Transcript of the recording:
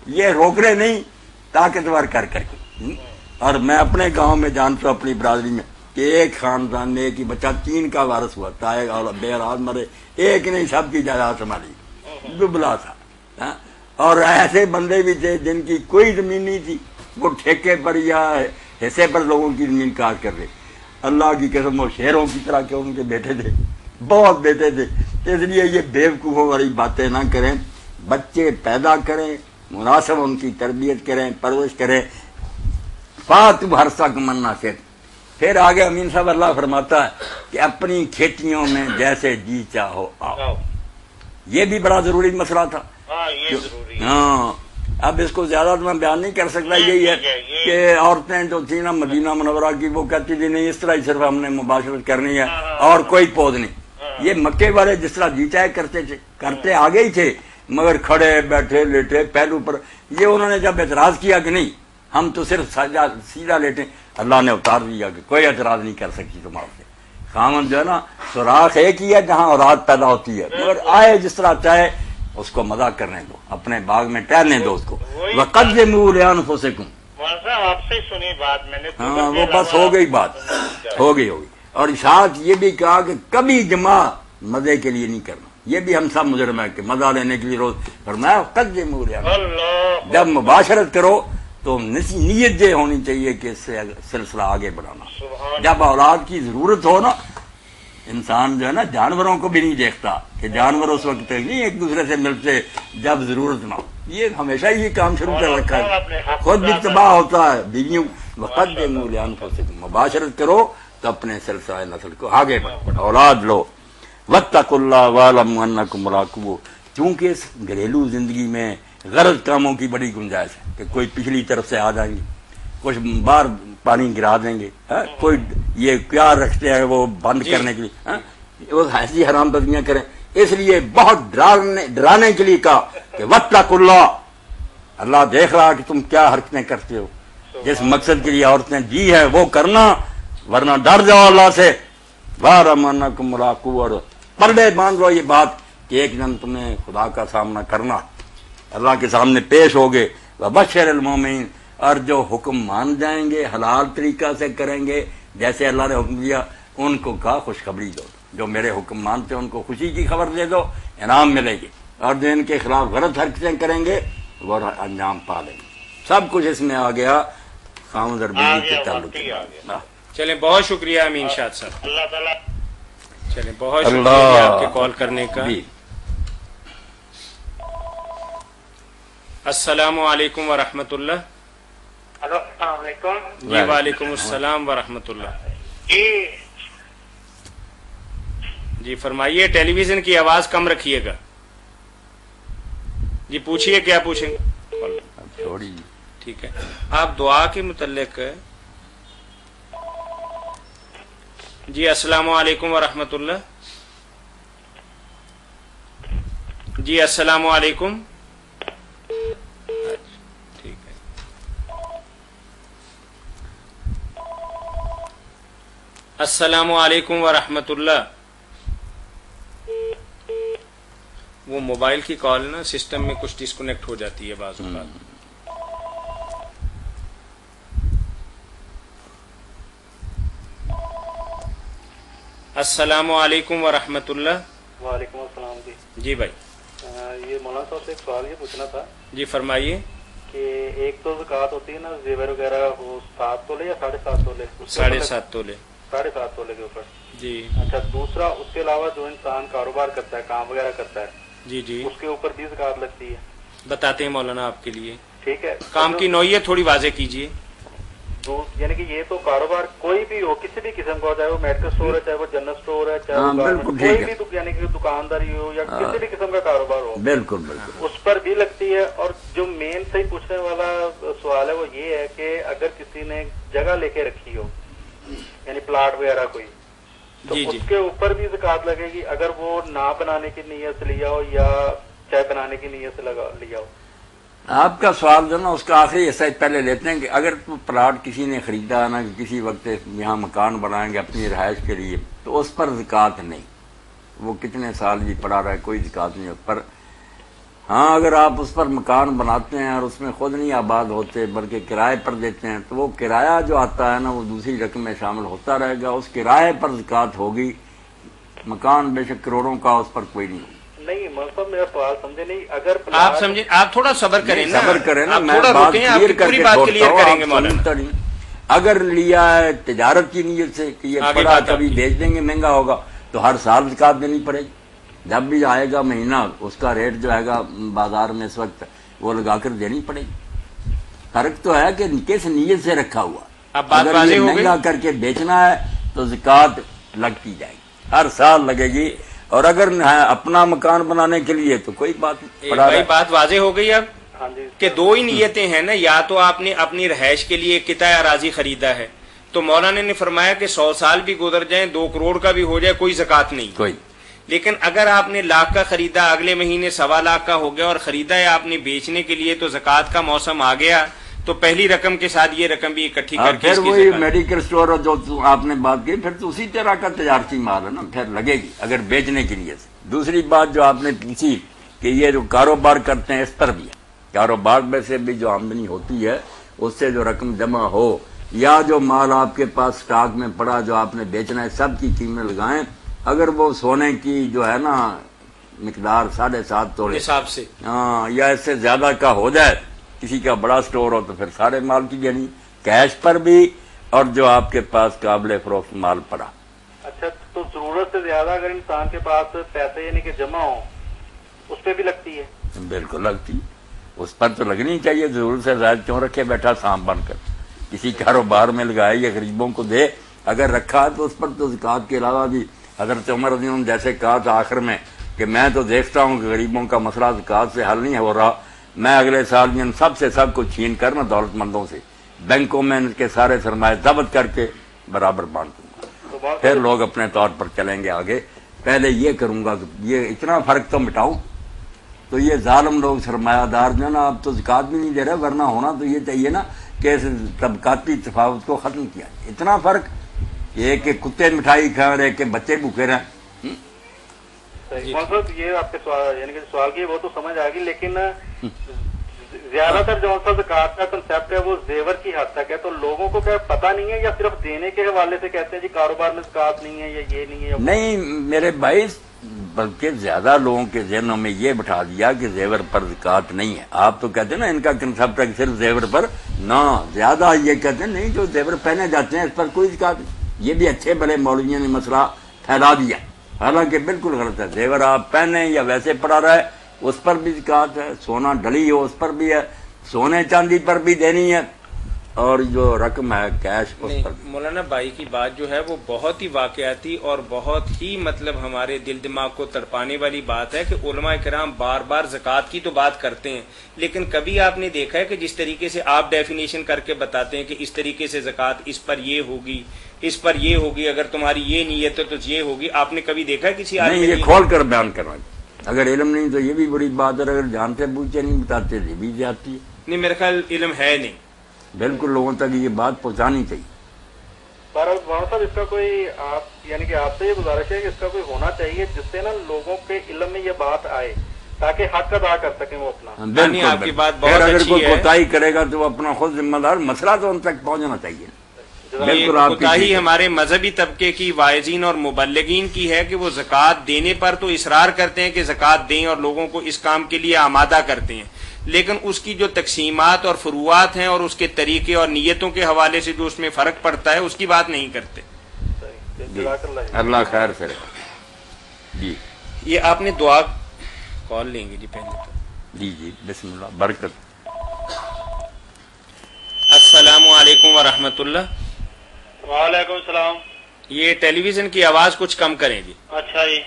یہ روکنے نہیں طاقتور کر کے. اور میں اپنے گاؤں میں جانتا ہوں اپنی برادری میں کہ ایک خاندان میں ایک ہی بچہ 3 کا وارث ہوا تھا اور بے راز مرے, ایک نہیں سب کی جائیداد سنبھالی, دبلا تھا. اور ایسے بندے بھی تھے جن کی کوئی زمین نہیں تھی, وہ ٹھیکے پر یا حصے پر لوگوں کی زمین کاٹ کر رہے. اللہ کی قسم وہ شیروں کی طرح کے ان کے بیٹے تھے, بہت بیٹے تھے. اس لیے یہ بیوقوفوں والی باتیں نہ کریں, بچے پیدا کریں, مناسب ان کی تربیت کریں, پرورش کریں. فاتو ہر سک مننا سے پھر آگے امین صاحب اللہ فرماتا ہے کہ اپنی کھیتیوں میں جیسے جی چاہو آؤ. یہ بھی بڑا ضروری مسئلہ تھا. ہاں, اب اس کو زیادہ تو میں بیان نہیں کر سکتا. یہی ہے کہ عورتیں جو تھیں نا مدینہ منورہ کی, وہ کہتی تھی نہیں اس طرح ہی صرف ہم نے مباشرت کرنی ہے اور کوئی پود نہیں. یہ مکے والے جس طرح جی چاہے کرتے تھے, کرتے آگے ہی تھے, مگر کھڑے بیٹھے لیٹے پہلو پر. یہ انہوں نے جب اعتراض کیا کہ نہیں ہم تو صرف سیدھا لیٹیں, اللہ نے اتار دیا کہ کوئی اعتراض نہیں کر سکتی تمہارے سے. خامن جو ہے نا سوراخ ایک ہی ہے جہاں اولاد پیدا ہوتی ہے, مگر آئے جس طرح چاہے اس کو مزہ کرنے دو, اپنے باغ میں ٹہلنے دو اس کو. وَقَدِّمُوا لِأَنفُسِكُمْ, آپ سے سنی بات میں نے. ہاں وہ بس ہو گئی بات, ہو گئی. اور ساتھ یہ بھی کہا کہ کبھی جمع مزے کے لیے نہیں کرنا. یہ بھی ہم سب مجرم ہے کہ مزہ لینے کے لیے روز فرمایا قدموا لأنفسکم. جب مباشرت کرو تو نیت یہ ہونی چاہیے کہ اس سے سلسلہ آگے بڑھانا. جب اولاد کی ضرورت ہو نا, انسان جو ہے نا جانوروں کو بھی نہیں دیکھتا کہ جانور اس وقت تک نہیں ایک دوسرے سے ملتے جب ضرورت نہ ہو. یہ ہمیشہ یہ کام شروع کر رکھا ہے, خود بھی تباہ ہوتا ہے بیویوں. وقدموا لأنفسکم, مباشرت کرو تو اپنے سلسلہ نسل کو آگے بڑھو, اولاد لو. واتقوا اللہ واعلموا انکم ملاقوہ, چونکہ اس گھریلو زندگی میں غرض کاموں کی بڑی گنجائش ہے کہ کوئی پچھلی طرف سے آ جائیں گے, کچھ باہر پانی گرا دیں گے, کوئی یہ کیا رکھتے ہیں وہ بند کرنے کے لیے, وہ ایسی حرام بدیاں کریں. اس لیے بہت ڈرانے کے لیے کہا کہ واتقوا اللہ, اللہ دیکھ رہا کہ تم کیا حرکتیں کرتے ہو. جس مقصد کے لیے عورتیں جی ہے وہ کرنا, ورنہ ڈر جاؤ اللہ سے. واعلموا انکم ملاقوہ, اور پردے باندھ لو یہ بات کہ ایک دن تمہیں خدا کا سامنا کرنا, اللہ کے سامنے پیش ہوگے. وبشر المومنین, اور جو حکم مان جائیں گے حلال طریقہ سے کریں گے جیسے اللہ نے حکم دیا, ان کو کہا خوشخبری دو. جو میرے حکم مانتے ہیں ان کو خوشی کی خبر دے دو, انعام ملے گی. اور جو ان کے خلاف غلط حرکتیں کریں گے وہ انجام پا لیں گے. سب کچھ اس میں آ گیا خاوند اور بیوی کے تعلق. چلیں, بہت شکریہ امین شاد صاحب. اللہ تعالیٰ. چلیں, بہت شکریہ آپ کے کال کرنے کا. السلام علیکم ورحمۃ اللہ. ہلو, السلام علیکم. جی وعلیکم السلام ورحمۃ اللہ. جی فرمائیے, ٹیلی ویژن کی آواز کم رکھیے گا. جی پوچھیے, کیا پوچھیں گے؟ ٹھیک ہے, آپ دعا کے متعلق. جی السلام علیکم ورحمۃ اللہ. جی السلام علیکم. ٹھیک ہے. السلام علیکم ورحمۃ اللہ. وہ موبائل کی کال نا سسٹم میں کچھ ڈسکنیکٹ ہو جاتی ہے بعض اوقات. السلام علیکم ورحمۃ اللہ. وعلیکم السلام. جی بھائی, یہ مولانا صاحب سے ایک سوال یہ پوچھنا تھا. جی فرمائیے. کہ ایک تو زکوٰۃ ہوتی ہے نا زیور وغیرہ, وہ 7 تولے یا 7.5 تولے؟ 7.5 تولے. 7.5 تولے کے اوپر. جی اچھا, دوسرا اس کے علاوہ جو انسان کاروبار کرتا ہے, کام وغیرہ کرتا ہے, جی جی اس کے اوپر بھی زکوٰۃ لگتی ہے؟ بتاتے ہیں مولانا آپ کے لیے. ٹھیک ہے, کام کی نوعیت تھوڑی واضح کیجیے. یعنی کہ یہ تو کاروبار کوئی بھی ہو, کسی بھی قسم کا ہو, چاہے وہ میڈیکل اسٹور ہے, چاہے وہ جنرل اسٹور ہے, چاہے وہ کوئی بھی یعنی کہ دکانداری ہو یا کسی بھی قسم کا کاروبار ہو, بالکل بالکل اس پر بھی لگتی ہے. اور جو مین صحیح پوچھنے والا سوال ہے وہ یہ ہے کہ اگر کسی نے جگہ لے کے رکھی ہو, یعنی پلاٹ وغیرہ کوئی, تو اس کے اوپر بھی زکوٰۃ لگے گی اگر وہ نہ بنانے کی نیت سے لیا ہو یا چاہے بنانے کی نیت سے لیا ہو؟ آپ کا سوال جو نا اس کا آخری حصہ پہلے لیتے ہیں کہ اگر پلاٹ کسی نے خریدا نا کہ کسی وقت یہاں مکان بنائیں گے اپنی رہائش کے لیے, تو اس پر زکوٰۃ نہیں. وہ کتنے سال بھی پڑا رہا ہے, کوئی زکوٰۃ نہیں اس پر. ہاں اگر آپ اس پر مکان بناتے ہیں اور اس میں خود نہیں آباد ہوتے بلکہ کرائے پر دیتے ہیں تو وہ کرایہ جو آتا ہے نا وہ دوسری رقم میں شامل ہوتا رہے گا، اس کرائے پر زکوٰۃ ہوگی. مکان بے شک کروڑوں کا، اس پر کوئی نہیں ہوگی. نہیں مطلب میرا سوال سمجھے نہیں، اگر آپ سمجھیں، آپ تھوڑا صبر کریں نا، صبر کریں نا، آپ میں تھوڑا بات رکیں، آپ کلیئر کی کر پوری کے بات چھوڑتا کلیئر ہوں، کریں گے آپ مولانا. سنتا نہیں. اگر لیا ہے تجارت کی نیت سے کہ یہ آگے پڑا بات کبھی آپ کی. بیچ دیں گے مہنگا ہوگا تو ہر سال زکوٰۃ دینی پڑے گی. جب بھی آئے گا مہینہ اس کا ریٹ جو ہے گا بازار میں اس وقت وہ لگا کر دینی پڑے گی. فرق تو ہے کہ کس نیت سے رکھا ہوا. اب بات اگر واضح یہ ہو گئی. مہنگا کر کے بیچنا ہے تو زکوٰۃ لگتی جائے گی، ہر سال لگے گی. اور اگر اپنا مکان بنانے کے لیے تو کوئی بات نہیں. بھائی بات واضح ہو گئی اب ہاں جی کہ دو ہی نیتیں ہیں نا، یا تو آپ نے اپنی رہائش کے لیے قطعہ اراضی خریدا ہے تو مولانا نے فرمایا کہ 100 سال بھی گزر جائیں، 2 کروڑ کا بھی ہو جائے، کوئی زکوٰۃ نہیں. کوئی. لیکن اگر آپ نے لاکھ کا خریدا، اگلے مہینے 1.25 لاکھ کا ہو گیا اور خریدا ہے آپ نے بیچنے کے لیے، تو زکوٰۃ کا موسم آ گیا تو پہلی رقم کے ساتھ یہ رقم بھی اکٹھی کر کے پھر وہی میڈیکل اسٹور جو آپ نے بات کی پھر تو اسی طرح کا تجارتی مال ہے نا، پھر لگے گی اگر بیچنے کے لیے. دوسری بات جو آپ نے پوچھی کہ یہ جو کاروبار کرتے ہیں اس پر بھی ہے. کاروبار میں سے بھی جو آمدنی ہوتی ہے اس سے جو رقم جمع ہو یا جو مال آپ کے پاس سٹاک میں پڑا جو آپ نے بیچنا ہے سب کی قیمت لگائیں. اگر وہ سونے کی جو ہے نا مقدار 7.5 توڑے حساب سے ہاں یا اس سے زیادہ کا ہو جائے، کسی کا بڑا سٹور ہو تو پھر سارے مال کی دینی، کیش پر بھی اور جو آپ کے پاس قابل فروخت مال پڑا. اچھا تو ضرورت سے زیادہ اگر انسان کے پاس پیسے یعنی کہ جمع ہو اس پہ بھی لگتی ہے؟ بالکل لگتی، اس پر تو لگنی چاہیے. ضرورت سے زائد کیوں رکھے بیٹھا سانپ بن کر، کسی کاروبار میں لگائے یا غریبوں کو دے. اگر رکھا تو اس پر تو زکوٰۃ کے علاوہ بھی حضرت عمر رضی اللہ عنہ جیسے کہا تھا آخر میں کہ میں تو دیکھتا ہوں کہ غریبوں کا مسئلہ زکوٰۃ سے حل نہیں ہو رہا، میں اگلے سال ان سب کو چھین کر نا دولت مندوں سے بینکوں میں ان کے سارے سرمایہ ضبط کر کے برابر بانٹ دوں گا، پھر لوگ اپنے طور پر چلیں گے آگے. پہلے یہ کروں گا کہ یہ اتنا فرق تو مٹاؤں. تو یہ ظالم لوگ سرمایہ دار جو نا اب تو زکوٰۃ بھی نہیں دے رہے، ورنہ ہونا تو یہ چاہیے نا کہ اس طبقاتی تفاوت کو ختم کیا. اتنا فرق یہ کہ کتے مٹھائی کھا رہے کہ بچے بھوکے رہیں. مطلب یہ آپ کے سوال یعنی کہ سوال کی وہ تو سمجھ آ گئی، لیکن زیادہ تر جو زکوٰۃ کا کنسیپٹ ہے وہ زیور کی حد تک ہے، تو لوگوں کو کیا پتہ نہیں ہے یا صرف دینے کے حوالے سے کہتے ہیں جی کاروبار میں زکوٰۃ نہیں ہے یا یہ نہیں ہے؟ نہیں میرے بھائی، بلکہ زیادہ لوگوں کے ذہنوں میں یہ بٹھا دیا کہ زیور پر زکوٰۃ نہیں ہے. آپ تو کہتے ہیں نا ان کا کنسیپٹ ہے کہ صرف زیور پر، نہ زیادہ یہ کہتے ہیں نہیں جو زیور پہنے جاتے ہیں اس پر کوئی زکوٰۃ نہیں. یہ بھی اچھے بھلے مولویوں نے مسئلہ پھیلا دیا، حالانکہ بالکل غلط ہے. زیور آپ پہنے یا ویسے پڑا رہے اس پر بھی زکوٰۃ ہے، سونا ڈلی ہو اس پر بھی ہے، سونے چاندی پر بھی دینی ہے، اور جو رقم ہے کیش اس پر بھی. مولانا بھائی کی بات جو ہے وہ بہت ہی واقعاتی اور بہت ہی مطلب ہمارے دل دماغ کو تڑپانے والی بات ہے کہ علماء کرام بار بار زکوٰۃ کی تو بات کرتے ہیں، لیکن کبھی آپ نے دیکھا ہے کہ جس طریقے سے آپ ڈیفینیشن کر کے بتاتے ہیں کہ اس طریقے سے زکوٰۃ اس پر یہ ہوگی، اس پر یہ ہوگی، اگر تمہاری یہ نیت ہے تو یہ ہوگی، آپ نے کبھی دیکھا ہے کسی نہیں آدمی یہ کھول کر بیان کرنا. اگر علم نہیں تو یہ بھی بڑی بات ہے، اگر جانتے بوجھتے نہیں بتاتے یہ بھی جاتی ہے. نہیں میرا خیال علم ہے نہیں. بالکل لوگوں تک یہ بات پہنچانی چاہیے. مولانا صاحب اس کا کوئی آپ یعنی کہ آپ سے یہ گزارش ہے کہ اس کا کوئی ہونا چاہیے جس سے نا لوگوں کے علم میں یہ بات آئے تاکہ حق ادا کر سکیں وہ اپنا. نہیں آپ کی بات بہت اگر اچھی کوئی ہے. کوتاہی کرے گا تو وہ اپنا خود ذمہ دار، مسئلہ تو ان تک پہنچنا چاہیے. بالکل آپ کی کوتاہی ہمارے مذہبی طبقے کی واعظین اور مبلغین کی ہے کہ وہ زکوٰۃ دینے پر تو اصرار کرتے ہیں کہ زکوٰۃ دیں اور لوگوں کو اس کام کے لیے آمادہ کرتے ہیں، لیکن اس کی جو تقسیمات اور فروعات ہیں اور اس کے طریقے اور نیتوں کے حوالے سے جو اس میں فرق پڑتا ہے اس کی بات نہیں کرتے. اللہ خیر سے رہے. جی یہ آپ نے دعا کال لیں گے جی پہلے تو. جی بسم اللہ برکت. السلام علیکم ورحمۃ اللہ. وعلیکم السلام. یہ ٹیلی ویژن کی آواز کچھ کم کریں جی. اچھا جی.